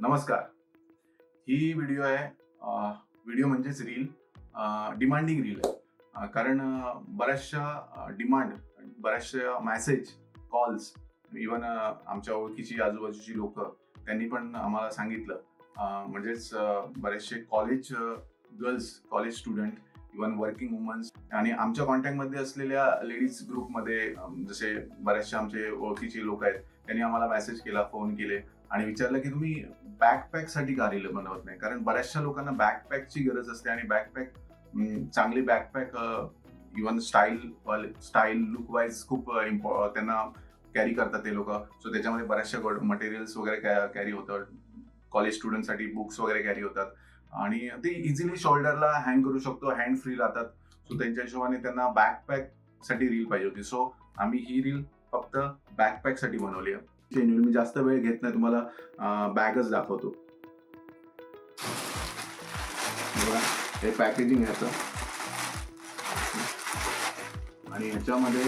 नमस्कार. ही व्हिडिओ आहे व्हिडिओ म्हणजेच रील, डिमांडिंग रील आहे. कारण बऱ्याचशा डिमांड, बऱ्याचशा मेसेज, कॉल्स, इवन आमच्या ओळखीची आजूबाजूची लोक त्यांनी पण आम्हाला सांगितलं. म्हणजेच बरेचसे college girls, college student, even working womens आणि आमच्या कॉन्टॅक्टमध्ये असलेल्या लेडीज ग्रुपमध्ये जसे बऱ्याचशा आमचे ओळखीचे लोक आहेत, त्यांनी आम्हाला मेसेज केला, फोन केले आणि विचारलं की तुम्ही बॅकपॅकसाठी का रील बनवत नाही. कारण बऱ्याचशा लोकांना बॅकपॅकची गरज असते आणि बॅकपॅक, चांगली backpack, even style look wise खूप त्यांना कॅरी करतात ते लोक. सो त्याच्यामध्ये बऱ्याचशा मटेरियल्स वगैरे कॅरी होतं. कॉलेज स्टुडंटसाठी बुक्स वगैरे कॅरी होतात आणि ते इझिली शोल्डरला हँग करू शकतो, हँड फ्री राहतात. सो त्यांच्या हिशोबाने त्यांना बॅकपॅकसाठी रील पाहिजे होती. सो आम्ही ही रील फक्त बॅकपॅकसाठी बनवली आहे. मी जास्त वेळ घेत नाही, तुम्हाला बॅगच दाखवतो. बघा, हे पॅकेजिंग ह्याचं आणि ह्याच्यामध्ये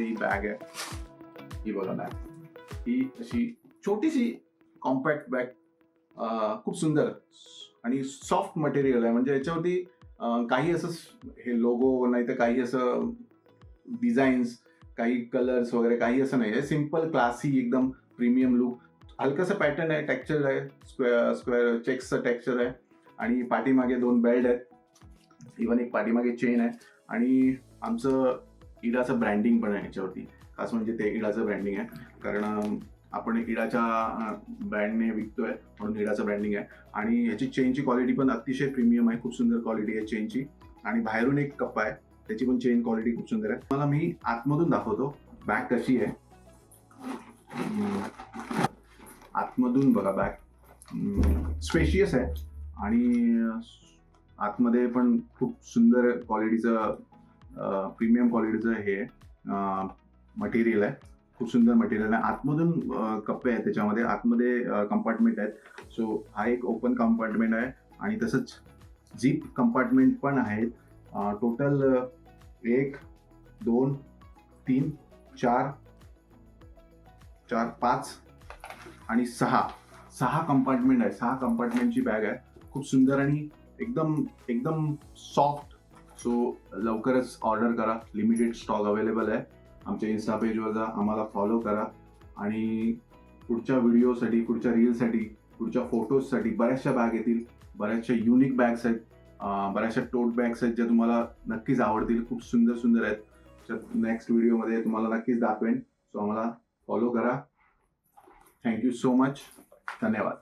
ही बॅग आहे. ही बघा बॅग, ही अशी छोटीशी कॉम्पॅक्ट बॅग, खूप सुंदर आणि सॉफ्ट मटेरियल आहे. म्हणजे याच्यावरती काही असं हे लोगो नाही तर काही असं डिझाईन्स, काही कलर्स वगैरे काही असं नाही आहे. सिम्पल, क्लासी, एकदम प्रीमियम लुक. हलकासा पॅटर्न आहे, टेक्स्चर आहे, स्क्वेअर चेक्सचं टेक्स्चर आहे आणि पाठीमागे 2 बेल्ट आहेत. इव्हन एक पाठीमागे चेन आहे आणि आमचं इडाचं ब्रँडिंग पण आहे याच्यावरती. खास म्हणजे ते इडाचं ब्रँडिंग आहे, कारण आपण इडाच्या ब्रँडने विकतोय म्हणून इडाचं ब्रँडिंग आहे. आणि ह्याची चेनची क्वालिटी पण अतिशय प्रीमियम आहे, खूप सुंदर क्वालिटी आहे चेनची. आणि बाहेरून एक कप्पा आहे, त्याची पण चेन क्वालिटी खूप सुंदर आहे. मला मी आतमधून दाखवतो बॅग कशी आहे. आतमधून बघा, बॅग स्पेशियस आहे आणि आतमध्ये पण खूप सुंदर क्वालिटीचं, प्रीमियम क्वालिटीचं हे मटेरियल आहे. खूप सुंदर मटेरियल आहे. आतमधून कप्पे आहेत, त्याच्यामध्ये आतमध्ये कंपार्टमेंट आहेत. सो हा एक ओपन कंपार्टमेंट आहे आणि तसंच झिप कंपार्टमेंट पण आहेत. टोटल 1, 2, 3, 4, 5 आणि 6 कंपार्टमेंट आहे. 6 कंपार्टमेंटची बॅग आहे. खूप सुंदर आणि एकदम सॉफ्ट. सो लवकरच ऑर्डर करा, लिमिटेड स्टॉक अवेलेबल आहे. आमच्या इन्स्टा पेजवर जा, आम्हाला फॉलो करा आणि पुढच्या व्हिडिओसाठी, पुढच्या रीलसाठी, पुढच्या फोटोजसाठी बऱ्याचशा बॅग येतील. बऱ्याचशा युनिक बॅग्स आहेत, बऱ्याचशा टोट बॅग्स आहेत ज्या तुम्हाला नक्कीच आवडतील. खूप सुंदर आहेत. नेक्स्ट व्हिडिओमध्ये तुम्हाला नक्कीच दाखवेन. सो आम्हाला फॉलो करा. Thank you so much. धन्यवाद.